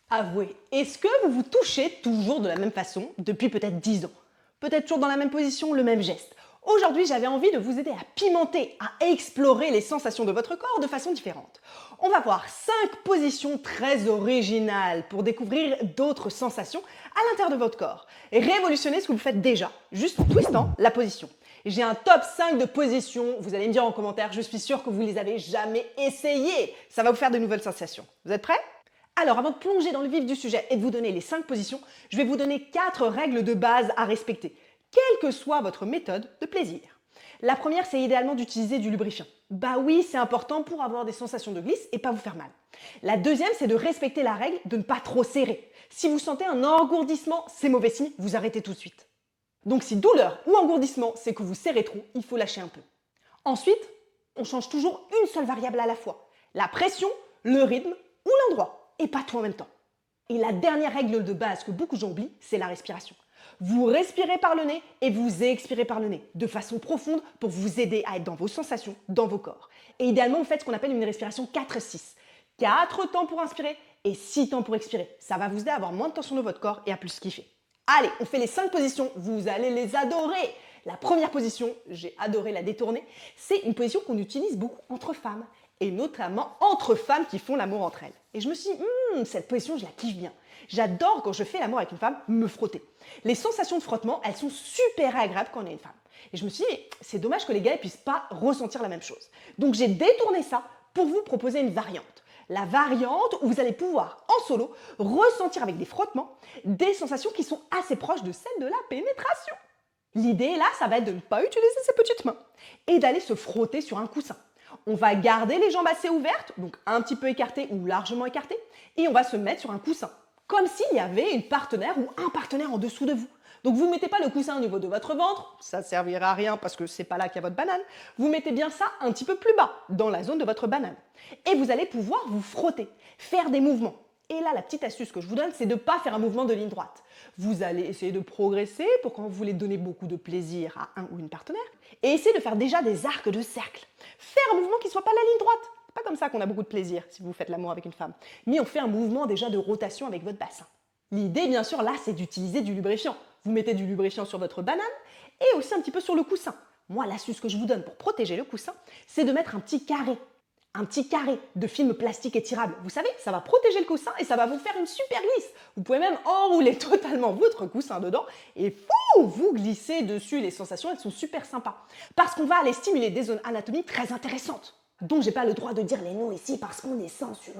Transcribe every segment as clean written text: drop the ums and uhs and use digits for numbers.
Avouez, est-ce que vous vous touchez toujours de la même façon depuis peut-être 10 ans? Peut-être toujours dans la même position, le même geste. Aujourd'hui, j'avais envie de vous aider à pimenter, à explorer les sensations de votre corps de façon différente. On va voir 5 positions très originales pour découvrir d'autres sensations à l'intérieur de votre corps. Et révolutionner ce que vous faites déjà, juste en twistant la position. J'ai un top 5 de positions, vous allez me dire en commentaire, je suis sûre que vous ne les avez jamais essayées. Ça va vous faire de nouvelles sensations. Vous êtes prêts? Alors, avant de plonger dans le vif du sujet et de vous donner les 5 positions, je vais vous donner 4 règles de base à respecter, quelle que soit votre méthode de plaisir. La première, c'est idéalement d'utiliser du lubrifiant. Bah oui, c'est important pour avoir des sensations de glisse et pas vous faire mal. La deuxième, c'est de respecter la règle de ne pas trop serrer. Si vous sentez un engourdissement, c'est mauvais signe, vous arrêtez tout de suite. Donc si douleur ou engourdissement, c'est que vous serrez trop, il faut lâcher un peu. Ensuite, on change toujours une seule variable à la fois. La pression, le rythme ou l'endroit. Et pas tout en même temps. Et la dernière règle de base que beaucoup de gens oublient, c'est la respiration. Vous respirez par le nez et vous expirez par le nez, de façon profonde pour vous aider à être dans vos sensations, dans vos corps. Et idéalement, vous faites ce qu'on appelle une respiration 4-6. 4 temps pour inspirer et 6 temps pour expirer. Ça va vous aider à avoir moins de tension dans votre corps et à plus kiffer. Allez, on fait les 5 positions, vous allez les adorer. La première position, j'ai adoré la détourner, c'est une position qu'on utilise beaucoup entre femmes, et notamment entre femmes qui font l'amour entre elles. Et je me suis dit, cette position, je la kiffe bien. J'adore quand je fais l'amour avec une femme, me frotter. Les sensations de frottement, elles sont super agréables quand on est une femme. Et je me suis dit, c'est dommage que les gars ne puissent pas ressentir la même chose. Donc j'ai détourné ça pour vous proposer une variante. La variante où vous allez pouvoir, en solo, ressentir avec des frottements des sensations qui sont assez proches de celles de la pénétration. L'idée là, ça va être de ne pas utiliser ses petites mains et d'aller se frotter sur un coussin. On va garder les jambes assez ouvertes, donc un petit peu écartées ou largement écartées, et on va se mettre sur un coussin, comme s'il y avait une partenaire ou un partenaire en dessous de vous. Donc vous ne mettez pas le coussin au niveau de votre ventre, ça ne servira à rien parce que c'est pas là qu'il y a votre banane. Vous mettez bien ça un petit peu plus bas, dans la zone de votre banane. Et vous allez pouvoir vous frotter, faire des mouvements. Et là, la petite astuce que je vous donne, c'est de ne pas faire un mouvement de ligne droite. Vous allez essayer de progresser pour quand vous voulez donner beaucoup de plaisir à un ou une partenaire, et essayer de faire déjà des arcs de cercle. Faire un mouvement qui ne soit pas la ligne droite. C'est pas comme ça qu'on a beaucoup de plaisir si vous faites l'amour avec une femme. Mais on fait un mouvement déjà de rotation avec votre bassin. L'idée, bien sûr, là, c'est d'utiliser du lubrifiant. Vous mettez du lubrifiant sur votre banane et aussi un petit peu sur le coussin. Moi, l'astuce que je vous donne pour protéger le coussin, c'est de mettre un petit carré de film plastique étirable. Vous savez, ça va protéger le coussin et ça va vous faire une super glisse. Vous pouvez même enrouler totalement votre coussin dedans et vous glissez dessus. Les sensations, elles sont super sympas. Parce qu'on va aller stimuler des zones anatomiques très intéressantes, dont j'ai pas le droit de dire les noms ici parce qu'on est censuré.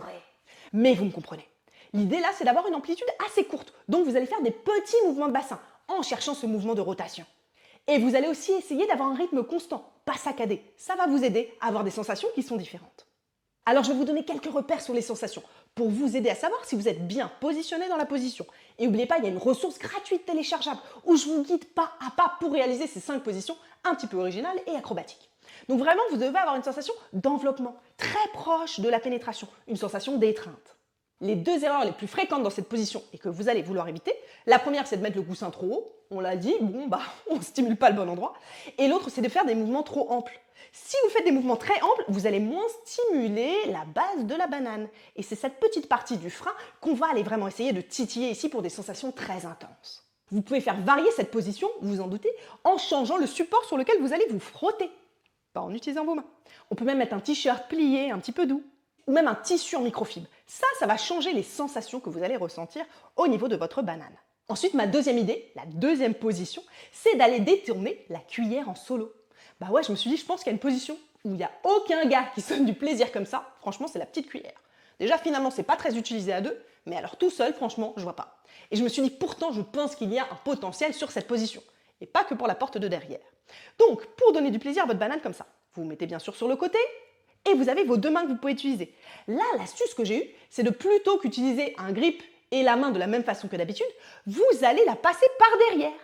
Mais vous me comprenez. L'idée là, c'est d'avoir une amplitude assez courte. Donc vous allez faire des petits mouvements de bassin en cherchant ce mouvement de rotation. Et vous allez aussi essayer d'avoir un rythme constant, pas saccadé. Ça va vous aider à avoir des sensations qui sont différentes. Alors je vais vous donner quelques repères sur les sensations pour vous aider à savoir si vous êtes bien positionné dans la position. Et n'oubliez pas, il y a une ressource gratuite téléchargeable où je vous guide pas à pas pour réaliser ces 5 positions un petit peu originales et acrobatiques. Donc vraiment, vous devez avoir une sensation d'enveloppement très proche de la pénétration, une sensation d'étreinte. Les 2 erreurs les plus fréquentes dans cette position et que vous allez vouloir éviter, la première c'est de mettre le coussin trop haut, on l'a dit, on ne stimule pas le bon endroit, et l'autre c'est de faire des mouvements trop amples. Si vous faites des mouvements très amples, vous allez moins stimuler la base de la banane. Et c'est cette petite partie du frein qu'on va aller vraiment essayer de titiller ici pour des sensations très intenses. Vous pouvez faire varier cette position, vous vous en doutez, en changeant le support sur lequel vous allez vous frotter, pas en utilisant vos mains. On peut même mettre un t-shirt plié, un petit peu doux, ou même un tissu en microfibre. Ça va changer les sensations que vous allez ressentir au niveau de votre banane. Ensuite, ma deuxième idée, la deuxième position, c'est d'aller détourner la cuillère en solo. Bah ouais, je me suis dit, je pense qu'il y a une position où il n'y a aucun gars qui sonne du plaisir comme ça. Franchement, c'est la petite cuillère. Déjà, finalement, c'est pas très utilisé à deux, mais alors tout seul, franchement, je vois pas. Et je me suis dit, pourtant, je pense qu'il y a un potentiel sur cette position. Et pas que pour la porte de derrière. Donc, pour donner du plaisir à votre banane comme ça, vous vous mettez bien sûr sur le côté, et vous avez vos 2 mains que vous pouvez utiliser. Là, l'astuce que j'ai eue, c'est de plutôt qu'utiliser un grip et la main de la même façon que d'habitude, vous allez la passer par derrière.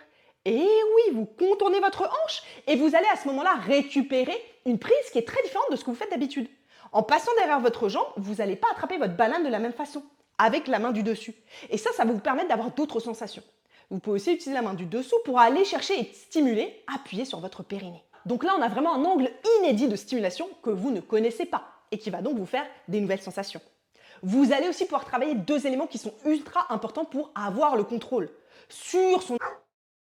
Et oui, vous contournez votre hanche et vous allez à ce moment-là récupérer une prise qui est très différente de ce que vous faites d'habitude. En passant derrière votre jambe, vous n'allez pas attraper votre banane de la même façon, avec la main du dessus. Et ça va vous permettre d'avoir d'autres sensations. Vous pouvez aussi utiliser la main du dessous pour aller chercher et stimuler, appuyer sur votre périnée. Donc là, on a vraiment un angle inédit de stimulation que vous ne connaissez pas et qui va donc vous faire des nouvelles sensations. Vous allez aussi pouvoir travailler deux éléments qui sont ultra importants pour avoir le contrôle sur son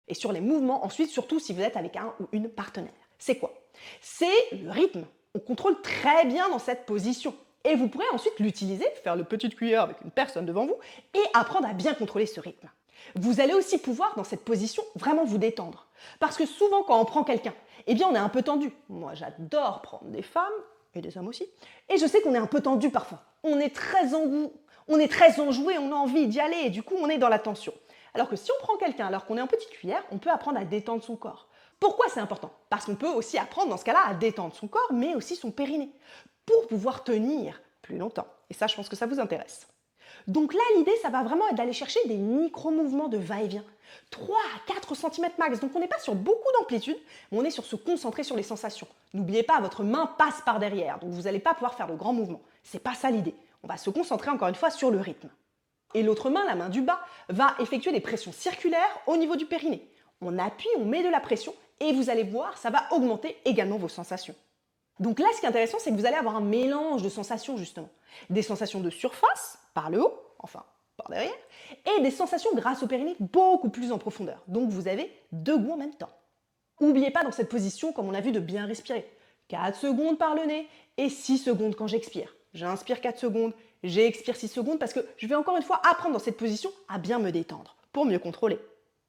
et sur les mouvements ensuite, surtout si vous êtes avec un ou une partenaire. C'est quoi? C'est le rythme. On contrôle très bien dans cette position. Et vous pourrez ensuite l'utiliser, faire le petite cuillère avec une personne devant vous et apprendre à bien contrôler ce rythme. Vous allez aussi pouvoir, dans cette position, vraiment vous détendre. Parce que souvent, quand on prend quelqu'un, eh bien, on est un peu tendu. Moi, j'adore prendre des femmes, et des hommes aussi, et je sais qu'on est un peu tendu parfois. On est très enjoué, on a envie d'y aller, et du coup, on est dans la tension. Alors que si on prend quelqu'un alors qu'on est en petite cuillère, on peut apprendre à détendre son corps. Pourquoi c'est important? Parce qu'on peut aussi apprendre dans ce cas-là à détendre son corps, mais aussi son périnée, pour pouvoir tenir plus longtemps. Et ça, je pense que ça vous intéresse. Donc là, l'idée, ça va vraiment être d'aller chercher des micro-mouvements de va-et-vient. 3 à 4 cm max. Donc on n'est pas sur beaucoup d'amplitude, mais on est sur se concentrer sur les sensations. N'oubliez pas, votre main passe par derrière, donc vous n'allez pas pouvoir faire de grands mouvements. C'est pas ça l'idée. On va se concentrer encore une fois sur le rythme. Et l'autre main, la main du bas, va effectuer des pressions circulaires au niveau du périnée. On appuie, on met de la pression, et vous allez voir, ça va augmenter également vos sensations. Donc là, ce qui est intéressant, c'est que vous allez avoir un mélange de sensations, justement. Des sensations de surface, par le haut, enfin par derrière, et des sensations grâce au périnée beaucoup plus en profondeur. Donc vous avez deux goûts en même temps. N'oubliez pas dans cette position, comme on a vu, de bien respirer. 4 secondes par le nez et 6 secondes quand j'expire. J'inspire 4 secondes, j'expire 6 secondes parce que je vais encore une fois apprendre dans cette position à bien me détendre pour mieux contrôler.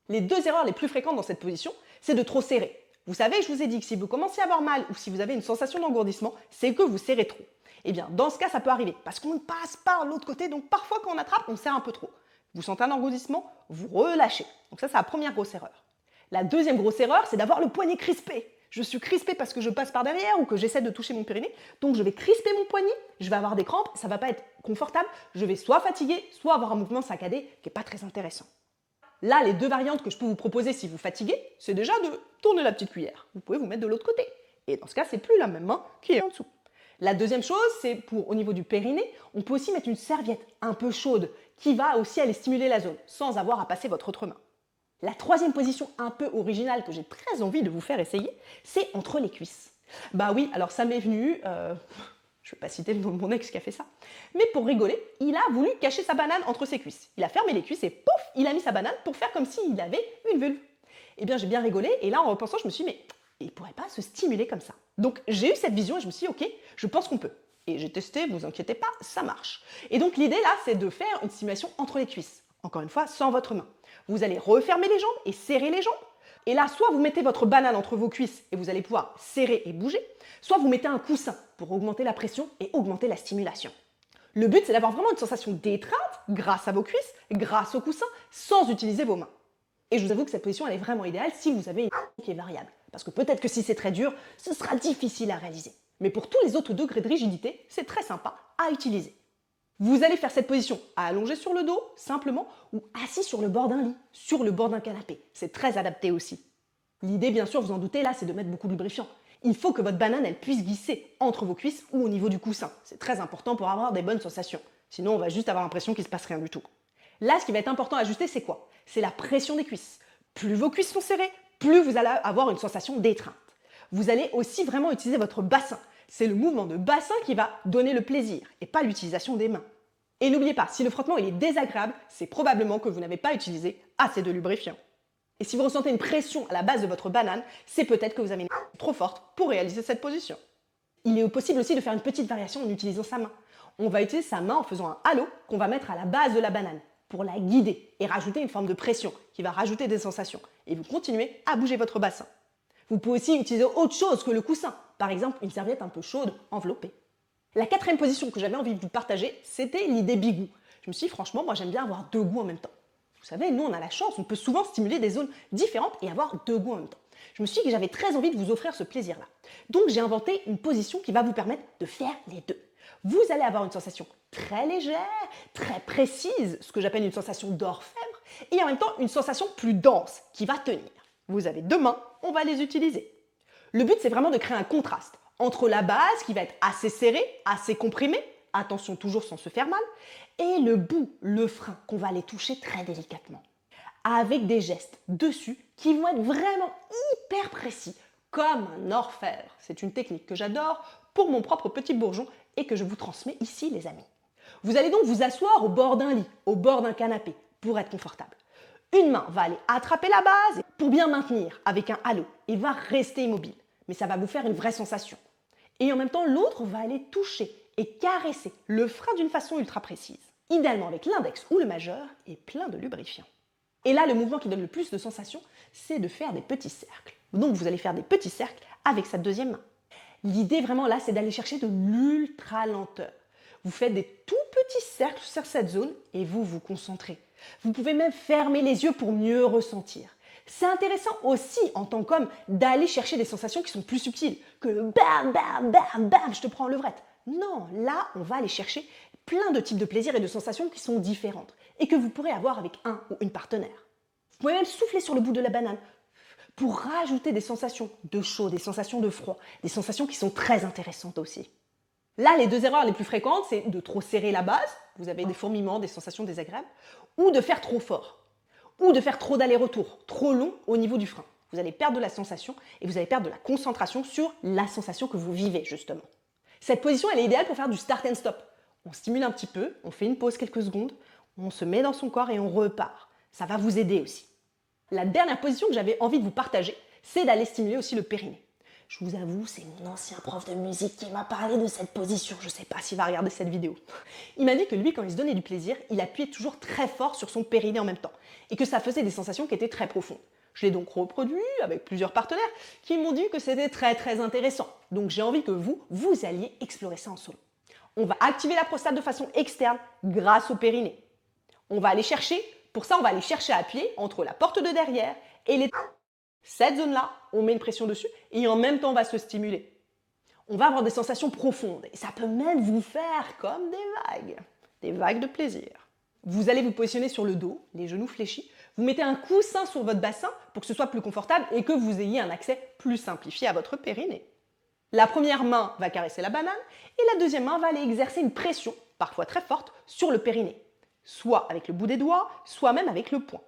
Les deux erreurs les plus fréquentes dans cette position, c'est de trop serrer. Vous savez, je vous ai dit que si vous commencez à avoir mal ou si vous avez une sensation d'engourdissement, c'est que vous serrez trop. Eh bien, dans ce cas, ça peut arriver parce qu'on passe par l'autre côté, donc parfois quand on attrape, on serre un peu trop. Vous sentez un engourdissement, vous relâchez. Donc ça, c'est la première grosse erreur. La deuxième grosse erreur, c'est d'avoir le poignet crispé. Je suis crispé parce que je passe par derrière ou que j'essaie de toucher mon périnée, donc je vais crisper mon poignet, je vais avoir des crampes, ça ne va pas être confortable, je vais soit fatiguer, soit avoir un mouvement saccadé qui n'est pas très intéressant. Là, les deux variantes que je peux vous proposer si vous fatiguez, c'est déjà de tourner la petite cuillère. Vous pouvez vous mettre de l'autre côté. Et dans ce cas, c'est plus la même main qui est en dessous. La deuxième chose, c'est au niveau du périnée, on peut aussi mettre une serviette un peu chaude qui va aussi aller stimuler la zone sans avoir à passer votre autre main. La troisième position un peu originale que j'ai très envie de vous faire essayer, c'est entre les cuisses. Bah oui, alors ça m'est venu, je ne vais pas citer le nom de mon ex qui a fait ça, mais pour rigoler, il a voulu cacher sa banane entre ses cuisses. Il a fermé les cuisses et pouf, il a mis sa banane pour faire comme s'il avait une vulve. Eh bien j'ai bien rigolé et là en repensant je me suis dit mais il ne pourrait pas se stimuler comme ça. Donc j'ai eu cette vision et je me suis dit ok, je pense qu'on peut. Et j'ai testé, vous inquiétez pas, ça marche. Et donc l'idée là c'est de faire une stimulation entre les cuisses. Encore une fois, sans votre main. Vous allez refermer les jambes et serrer les jambes. Et là, soit vous mettez votre banane entre vos cuisses et vous allez pouvoir serrer et bouger, soit vous mettez un coussin pour augmenter la pression et augmenter la stimulation. Le but, c'est d'avoir vraiment une sensation d'étreinte grâce à vos cuisses, grâce au coussin, sans utiliser vos mains. Et je vous avoue que cette position, elle est vraiment idéale si vous avez une qui est variable. Parce que peut-être que si c'est très dur, ce sera difficile à réaliser. Mais pour tous les autres degrés de rigidité, c'est très sympa à utiliser. Vous allez faire cette position allongé sur le dos, simplement, ou assis sur le bord d'un lit, sur le bord d'un canapé. C'est très adapté aussi. L'idée, bien sûr, vous en doutez, là, c'est de mettre beaucoup de lubrifiant. Il faut que votre banane, elle puisse glisser entre vos cuisses ou au niveau du coussin. C'est très important pour avoir des bonnes sensations. Sinon, on va juste avoir l'impression qu'il ne se passe rien du tout. Là, ce qui va être important à ajuster, c'est quoi? C'est la pression des cuisses. Plus vos cuisses sont serrées, plus vous allez avoir une sensation d'étreinte. Vous allez aussi vraiment utiliser votre bassin. C'est le mouvement de bassin qui va donner le plaisir et pas l'utilisation des mains. Et n'oubliez pas, si le frottement il est désagréable, c'est probablement que vous n'avez pas utilisé assez de lubrifiant. Et si vous ressentez une pression à la base de votre banane, c'est peut-être que vous avez une trop forte pour réaliser cette position. Il est possible aussi de faire une petite variation en utilisant sa main. On va utiliser sa main en faisant un halo qu'on va mettre à la base de la banane pour la guider et rajouter une forme de pression qui va rajouter des sensations. Et vous continuez à bouger votre bassin. Vous pouvez aussi utiliser autre chose que le coussin, par exemple une serviette un peu chaude enveloppée. La quatrième position que j'avais envie de vous partager, c'était l'idée bigou. Je me suis dit, franchement, moi j'aime bien avoir deux goûts en même temps. Vous savez, nous on a la chance, on peut souvent stimuler des zones différentes et avoir deux goûts en même temps. Je me suis dit que j'avais très envie de vous offrir ce plaisir-là. Donc j'ai inventé une position qui va vous permettre de faire les deux. Vous allez avoir une sensation très légère, très précise, ce que j'appelle une sensation d'orfèvre, et en même temps une sensation plus dense qui va tenir. Vous avez deux mains, on va les utiliser. Le but, c'est vraiment de créer un contraste entre la base qui va être assez serrée, assez comprimée, attention toujours sans se faire mal, et le bout, le frein, qu'on va aller toucher très délicatement. Avec des gestes dessus qui vont être vraiment hyper précis, comme un orfèvre. C'est une technique que j'adore pour mon propre petit bourgeon et que je vous transmets ici, les amis. Vous allez donc vous asseoir au bord d'un lit, au bord d'un canapé, pour être confortable. Une main va aller attraper la base pour bien maintenir avec un halo et va rester immobile. Mais ça va vous faire une vraie sensation. Et en même temps, l'autre va aller toucher et caresser le frein d'une façon ultra précise. Idéalement avec l'index ou le majeur et plein de lubrifiant. Et là, le mouvement qui donne le plus de sensations, c'est de faire des petits cercles. Donc vous allez faire des petits cercles avec cette deuxième main. L'idée vraiment là, c'est d'aller chercher de l'ultra lenteur. Vous faites des tout petits cercles sur cette zone et vous vous concentrez. Vous pouvez même fermer les yeux pour mieux ressentir. C'est intéressant aussi en tant qu'homme d'aller chercher des sensations qui sont plus subtiles que le bam bam bam bam, je te prends en levrette. Non, là, on va aller chercher plein de types de plaisirs et de sensations qui sont différentes et que vous pourrez avoir avec un ou une partenaire. Vous pouvez même souffler sur le bout de la banane pour rajouter des sensations de chaud, des sensations de froid, des sensations qui sont très intéressantes aussi. Là, les deux erreurs les plus fréquentes, c'est de trop serrer la base, vous avez des fourmillements, des sensations désagréables, ou de faire trop fort, ou de faire trop d'aller-retour, trop long au niveau du frein. Vous allez perdre de la sensation et vous allez perdre de la concentration sur la sensation que vous vivez justement. Cette position, elle est idéale pour faire du start and stop. On stimule un petit peu, on fait une pause quelques secondes, on se met dans son corps et on repart. Ça va vous aider aussi. La dernière position que j'avais envie de vous partager, c'est d'aller stimuler aussi le périnée. Je vous avoue, c'est mon ancien prof de musique qui m'a parlé de cette position. Je ne sais pas s'il va regarder cette vidéo. Il m'a dit que lui, quand il se donnait du plaisir, il appuyait toujours très fort sur son périnée en même temps et que ça faisait des sensations qui étaient très profondes. Je l'ai donc reproduit avec plusieurs partenaires qui m'ont dit que c'était très intéressant. Donc j'ai envie que vous alliez explorer ça en solo. On va activer la prostate de façon externe grâce au périnée. On va aller chercher à appuyer entre la porte de derrière et les... Cette zone-là, on met une pression dessus et en même temps on va se stimuler. On va avoir des sensations profondes et ça peut même vous faire comme des vagues de plaisir. Vous allez vous positionner sur le dos, les genoux fléchis. Vous mettez un coussin sur votre bassin pour que ce soit plus confortable et que vous ayez un accès plus simplifié à votre périnée. La première main va caresser la banane et la deuxième main va aller exercer une pression, parfois très forte, sur le périnée. Soit avec le bout des doigts, soit même avec le poing.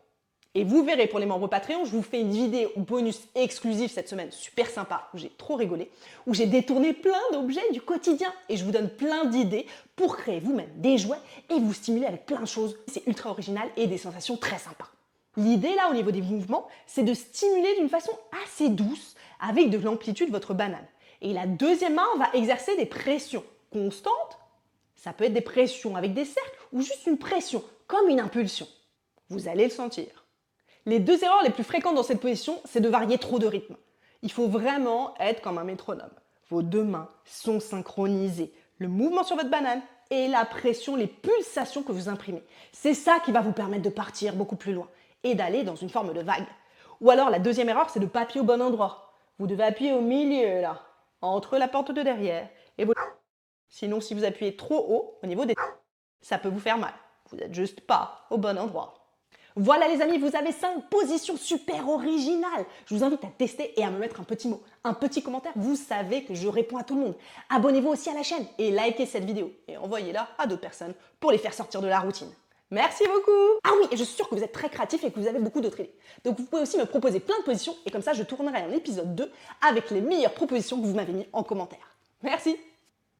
Et vous verrez pour les membres Patreon, je vous fais une vidéo bonus exclusive cette semaine, super sympa, où j'ai trop rigolé, où j'ai détourné plein d'objets du quotidien et je vous donne plein d'idées pour créer vous-même des jouets et vous stimuler avec plein de choses. C'est ultra original et des sensations très sympas. L'idée là, au niveau des mouvements, c'est de stimuler d'une façon assez douce avec de l'amplitude votre banane. Et la deuxième main va exercer des pressions constantes. Ça peut être des pressions avec des cercles ou juste une pression, comme une impulsion. Vous allez le sentir. Les deux erreurs les plus fréquentes dans cette position, c'est de varier trop de rythme. Il faut vraiment être comme un métronome. Vos deux mains sont synchronisées. Le mouvement sur votre banane et la pression, les pulsations que vous imprimez. C'est ça qui va vous permettre de partir beaucoup plus loin et d'aller dans une forme de vague. Ou alors la deuxième erreur, c'est de ne pas appuyer au bon endroit. Vous devez appuyer au milieu, là, entre la porte de derrière et votre... Sinon, si vous appuyez trop haut, au niveau des... ça peut vous faire mal. Vous n'êtes juste pas au bon endroit. Voilà les amis, vous avez 5 positions super originales. Je vous invite à tester et à me mettre un petit mot, un petit commentaire. Vous savez que je réponds à tout le monde. Abonnez-vous aussi à la chaîne et likez cette vidéo. Et envoyez-la à d'autres personnes pour les faire sortir de la routine. Merci beaucoup. Ah oui, et je suis sûre que vous êtes très créatifs et que vous avez beaucoup d'autres idées. Donc vous pouvez aussi me proposer plein de positions et comme ça je tournerai un épisode 2 avec les meilleures propositions que vous m'avez mis en commentaire. Merci.